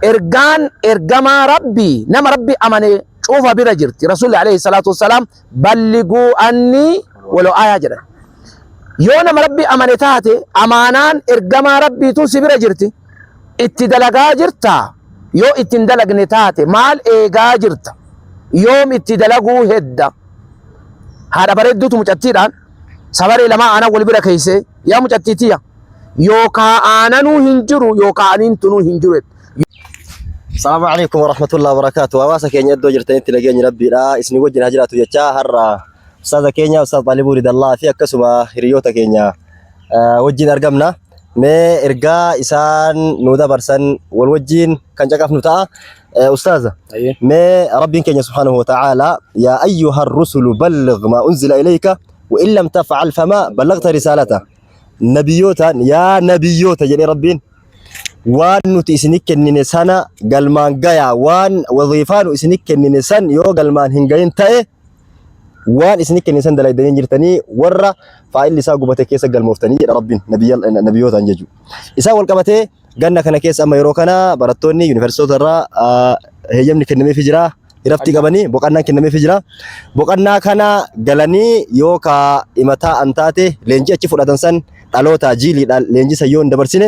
إرجان إرجما ربي نما ربي أماني شوف برجرتي رسول عليه الصلاة والسلام بلغوا أني ولو آية جرا يونا ربي أماني تاتي أمانان إرجما ربي توسي برجرتي اتدلقا جرتا يو اتندلق نتاتي مال إيقا جرتا يوم اتدلقوا هدا هذا بردو مجتيران سبري لما أنا أقول بلا كيسي يا مجتيتيا يوكا آنانو هنجرو يوكا آنينتنو هنجرو. السلام عليكم ورحمة الله وبركاته. واسا كينيا دو جرتين تلاقيني ربي لا اسمي وجه هجرات وجا هرا أستاذ كينيا أستاذ طالب ورد الله في أكسما هريوتا كينيا وجين أرقمنا ما إرقا إسان نودا برسن والوجين كان جاكف نتا أستاذ ما ربي كينيا سبحانه وتعالى يا أيها الرسل بلغ ما أنزل إليك وإن لم تفعل فما بلغت رسالته نبيوتا يا نبيوتا جل ربين وان نوتي إسنك النسانا قلمان قايا وان وظيفان إسنك النسان يو قلمان هنقاين تاي وان إسنك النسان دلاي دين جرتني ورّا فايل لسا قبتي كيسا قلموفتني ربين نبيوتا نججو إسا والقبتي قلنا كان كيس أما يروكنا براتوني يونيفرسيتو ترى هيجمني كنمي فجرا irafti qabani boqannaa kenname fi jira boqannaa kana galanii yoo ka imataa antaate leenji achi fudhatan san dhaloota jiiliidhaan leenji sayyoon dabarsine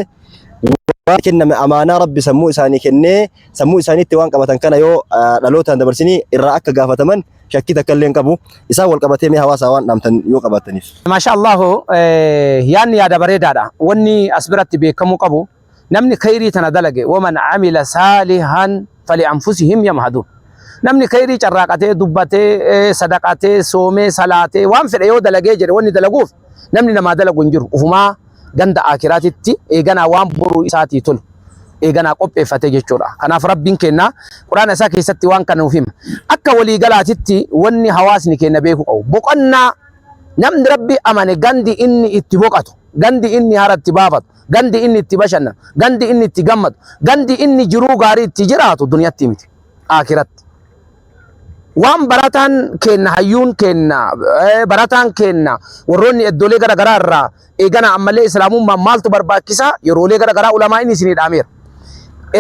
waan kenname amaanaa rabbi sammuu isaanii kennee sammuu isaaniitti waan qabatan kana yoo dhalootaan dabarsini irraa akka gaafataman shakkii takka illee qabu isaa wal qabatee mee hawaasa waan dhaamtan yoo qabataniif. Maasha Allah yaanni yaada bareedaadha wanni asbiratti beekamuu qabu namni khayrii tana dalage waman amila saalihan fali anfusihim yamhadun. namni khayrii carraaqatee dubbatee sadaqatee soomee salaatee waan fedhe yoo dalagee jedhe wanni dalaguuf namni namaa dalagu hin jiru ufumaa ganda akiraatitti eeganaa waan boruu isaatii tolu eeganaa qopheeffate jechuudha. Kanaaf rabbiin kenna quraana isaa keessatti waan kana nuuf hima akka waliigalaatitti wanni hawaasni kenna beeku qabu boqonnaa namni rabbi amane gandi inni itti boqatu gandi inni haratti baafatu gandi inni itti bashannanu gandi inni itti gammadu gandi inni jiruu gaarii itti jiraatu duniyatti miti akiratti. Waan barataan kenna hayyuun kenna barataan kenna warroonni iddoolee gara garaa irraa eegana ammallee islaamummaan maaltu barbaachisa yeroolee gara garaa ulamaa inni isinii dhaameera.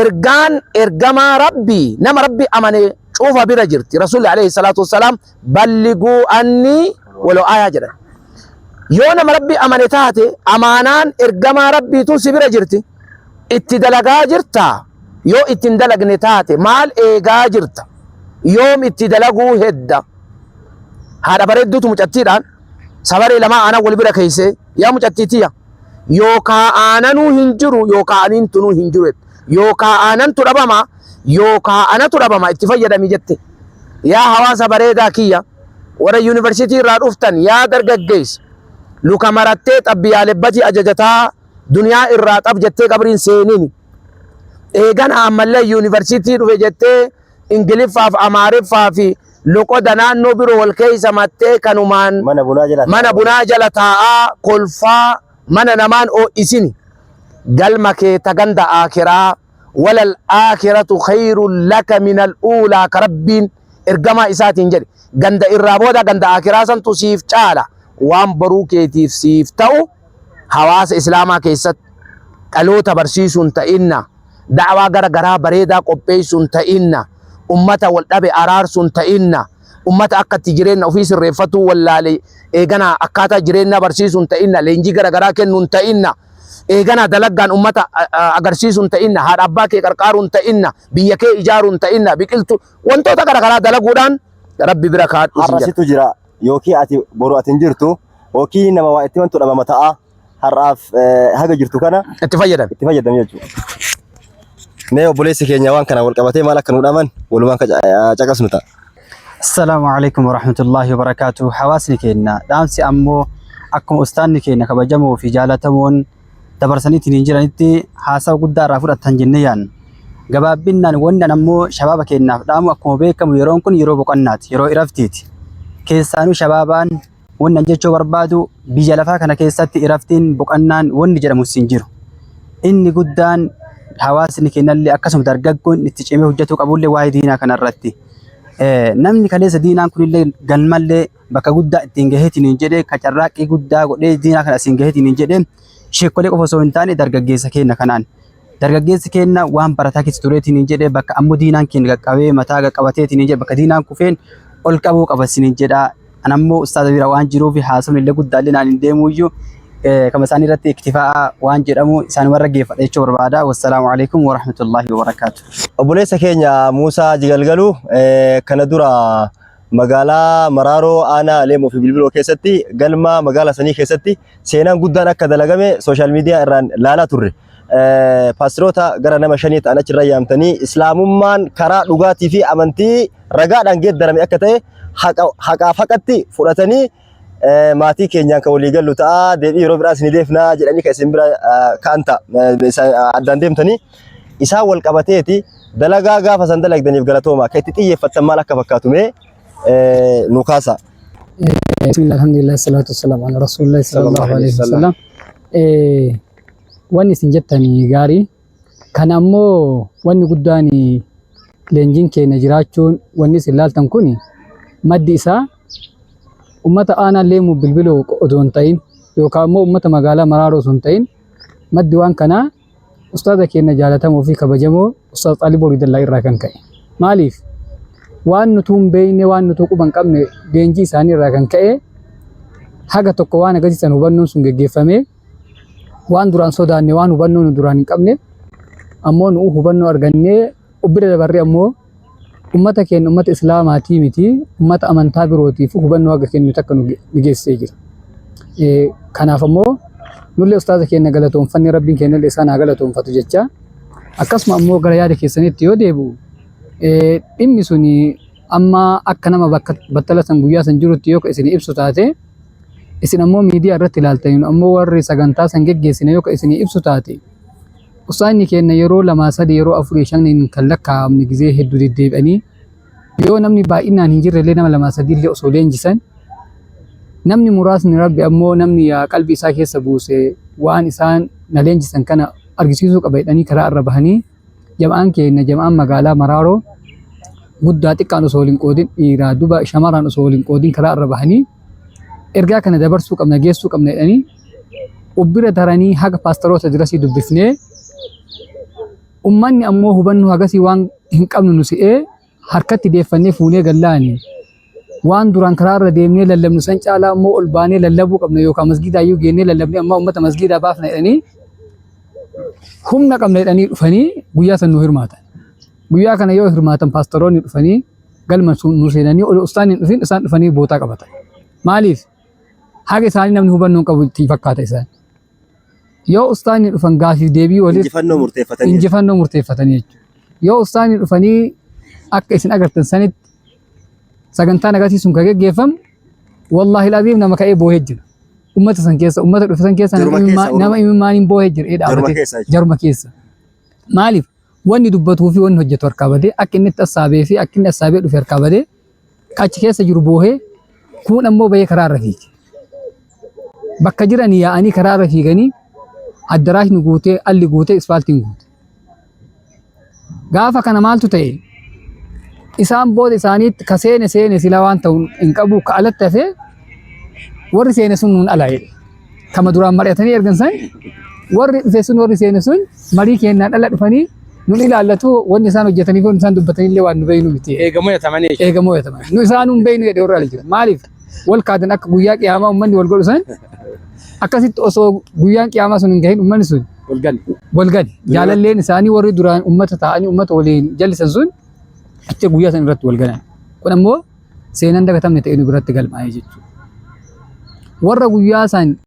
Ergaan ergamaa rabbii nama rabbi amane cufa bira jirti rasuulli alayhi salaatu wassalaam balliguu anni waloo aayaa jedhan. Yoo nama rabbi amane taate amaanaan ergamaa rabbiitu si bira jirti itti dalagaa jirta yoo ittiin dalagne taate maal eegaa jirta. يوم اتدلقوا هدا هذا بردو مجتيران سبري لما أنا أقول بلا كيسي يا مجتيتيا يوكا آنانو هنجرو يوكا آنينتنو هنجرو يوكا آنان تربما يوكا آنا تربما اتفايدا مجتي يا هواسا بريدا كيا ورا يونيفرسيتي راد افتن يا درجة جيس لوكا مرتت أبيا لبتي أججتا دنيا الرات أبجتي قبرين سينيني إيغان عمال يونيفرسيتي رفجتي ingiliffaaf amaariffaa fi loqoda naannoo biroo wal keessa mattee kanumaan mana bunaa jala taa'aa kolfaa mana namaan oo'isini galma kee taganda akiraa walal akiratu khayrun laka minal uulaa ka rabbiin ergamaa isaatiin jedhe ganda irraa booda ganda akiraa santu siif caala waan baruu keetiif siif ta'u hawaasa islaamaa keessatti dhaloota barsiisuun ta'inna da'awaa gara garaa bareedaa qopheessuun ta'inna ummata wal dhabe araarsuun ta'inna ummata akkatti jireenya ofii sirreeffatu wallaale eegana akkaataa jireenya barsiisuun ta'inna leenjii gara garaa kennuun ta'inna eegana dalaggaan ummata agarsiisuun ta'inna haadha abbaa kee qarqaaruun ta'inna biyya kee ijaaruun ta'inna biqiltuu wantoota gara garaa dalaguudhaan rabbi bira kaadhu. Har'asitu jira yookiin ati boru ati jirtu yookiin nama waa itti wantu dhabama ta'a har'aaf haga jirtu kana itti fayyadam jechuudha. Mee obboleessi keenya waan kana wal qabatee maal akka nu dhaaman walumaan caqasnu ta'a. Assalamu alaikum warahmatullahi wabarakatuh. Hawaasni keenya dhaamsi ammoo akkuma ustaanni keenya kabajamoo fi jaalatamoon dabarsaniitiin hin jiranitti haasawa guddaa irraa fudhatan jennee yaadna. Gabaabbinaan wanni ammoo shabaaba keenyaaf dhaamu akkuma beekamu yeroon kun yeroo boqonnaati yeroo iraftiiti. Keessaanuu shabaabaan wannan jechuu barbaadu biyya lafaa kana keessatti iraftiin boqonnaan wanni jedhamu hin jiru. Inni guddaan hawaasni keenyallee akkasuma dargaggoon itti cimee hojjetu qabullee waa'ee diinaa kanarratti namni kaleessa diinaan kunillee galmallee bakka guddaa ittiin gaheetiin hin jedhee carraaqqii guddaa godhee diinaa kana asiin gaheetiin hin jedhee sheekolee qofa osoo hin taane dargaggeessa keenya kanaan dargaggeessi keenya waan barataa keessa tureetiin hin jedhee bakka ammoo diinaan keenya qaqqabee mataa qaqqabateetiin hin jedhe bakka diinaan kufeen ol qabuu qabasin hin jedha. An ammoo ustaaza bira waan jiruuf haasofni illee guddaallee naan hin deemuyyuu kama isaanii irratti iktifaa waan jedhamu isaan warra geeffadha jechuu barbaada. Wassalaamu alaikum wa rahmatullahi wa barakaatu. Obboleessa keenya Muusaa Jigalgalu kana dura magaalaa Maraaroo aanaa Leemoo fi Bilbiloo keessatti galma magaalaa sanii keessatti seenaan guddaan akka dalagame sooshaal miidiyaa irraan laalaa turre. Paastiroota gara nama 5 ta'an achirra yaamtanii islaamummaan karaa dhugaatii fi amantii ragaadhaan geeddarame akka ta'e haqaaf haqatti fudhatanii maatii keenyaan kan walii gallu ta'a deebii yeroo biraas ni deefnaa jedhanii kan isin bira ka'an ta'a addaan deemtanii isaan wal qabateeti dalagaa gaafa san dalagdaniif galatooma kan itti xiyyeeffattan maal akka fakkaatu mee nu kaasa. Bismillah, alhamdulillah, salatu wassalamu ala rasulillah sallallahu alaihi wasallam. Wanni isin jettanii gaarii kan ammoo wanni guddaan leenjiin keenya jiraachuun wanni isin laaltan kun maddi isaa ummata aanaa Leemuu Bilbiloo odoo hin ta'in yookaan ammoo ummata magaalaa Maraaroo osoo hin ta'in maddi waan kanaa ustaaza keenya jaallatamoo fi kabajamoo ustaaz Xaaliboo Ridallaa irraa kan ka'e. Maaliif waan nuti hin beekne waan nuti quba hin qabne leenjii isaanii irraa kan ka'e haga tokko waan agarsiisan hubannoon sun geggeeffamee waan duraan sodaanne waan hubannoo nu duraan hin qabne ammoo nu hubannoo argannee ubbira dabarree ammoo ummata keenya ummata islaamaatii miti ummata amantaa birootiif hubannoo haga kennu takka nu geessee jira. Kanaaf ammoo nullee ustaaza keenya galatoonfanne rabbiin keenya illee isaan haa galatoonfatu jecha akkasuma ammoo gara yaada keessanitti yoo deebi'u dhimmi suni amma akka nama battala san guyyaa san jirutti yoo isin ibsu taate isin ammoo miidiyaa irratti ilaaltanii ammoo warri sagantaa san geggeessine yoo isin ibsu taate ustaanni keenya yeroo 2 3 yeroo 4 5 kan lakkaa'amne gizee hedduu deddeebi'anii yoo namni baay'inaan hin jirre illee nama 2 3 illee osoo leenjisan namni muraasni rabbi ammoo namni qalbii isaa keessa buuse waan isaan na leenjisan kana argisiisuu qaba jedhanii karaa irra bahanii jama'aan keenya jama'aan magaalaa Maraaroo guddaa xiqqaan osoo waliin qoodin dhiiraa duba shamarran osoo waliin qoodin karaa irra bahanii ergaa kana dabarsuu qabna geessuu qabna jedhanii ubbira daranii haga paastaroota dirasii dubbifnee ummanni ammoo hubannoo hagasii waan hin qabnu nu si'ee harkatti deeffannee fuunee gallaanii waan duraan karaa irra deemnee lallabnu san caalaa ammoo ol baanee lallabuu qabna yookaan masgiidaa iyyuu geennee lallabnee amma ummata masgiidaa baafna jedhanii humna qabna jedhanii dhufanii guyyaa san nu hirmaatan. Guyyaa kana yoo hirmaatan paastaroonni dhufanii galma nu seenanii ustaaniin dhufin isaan dhufanii bootaa qabatan. Maaliif? Haga isaanii namni hubannoo qabu itti fakkaata isaan. Yoo ustaaniin dhufan gaafiif deebii waliif injifannoo murteeffatanii jechuudha. Yoo ustaaniin dhufanii akka isin agartan sanitti sagantaan agarsiisuun kan geggeeffamu wallahi alazim nama ka'ee boohee jira. Ummata san keessa ummata dhufe san keessa nama imimmaaniin boohee jira dhaabbatee jaruma keessa. Maaliif? Wanni dubbatuu fi wanni hojjetu harkaa badee akka inni itti assaabee fi akka inni assaabee dhufe harkaa badee achi keessa jiru boohee kun ammoo bahee karaa irra fiige. Bakka jiran yaa'anii karaa irra fiiganii addaraashni guutee alli guutee isfaaltiin guute. Gaafa kana maaltu ta'e? Isaan booda isaaniitti ka seene sila waan ta'u hin qabu ka alatti hafee warri seene sun nuun alaa jedhe. Kama duraan mari'atanii ergan san warri dhufe sun warri seene sun marii kennaan ala dhufanii nun ilaallatu wanni isaan hojjetanii fi isaan dubbatanii illee waan nu beeynu miti. Eegamoo yatamanii. Eegamoo yatamanii. Nu isaan nun beeynu jedhee warra ala jira. Maaliif? Wal kaadan akka guyyaa qiyaamaa uummanni wal godhu san akkasitti osoo guyyaan qiyaamaa sun hin gahin uummanni sun walgani. Jaalalleen isaanii warri duraan uummata ta'anii uummata waliin jallisan sun achi guyyaa san irratti walganan. Kun ammoo seenaan dagatamne ta'ee nu biratti galmaa'ee jechuudha. Warra guyyaa san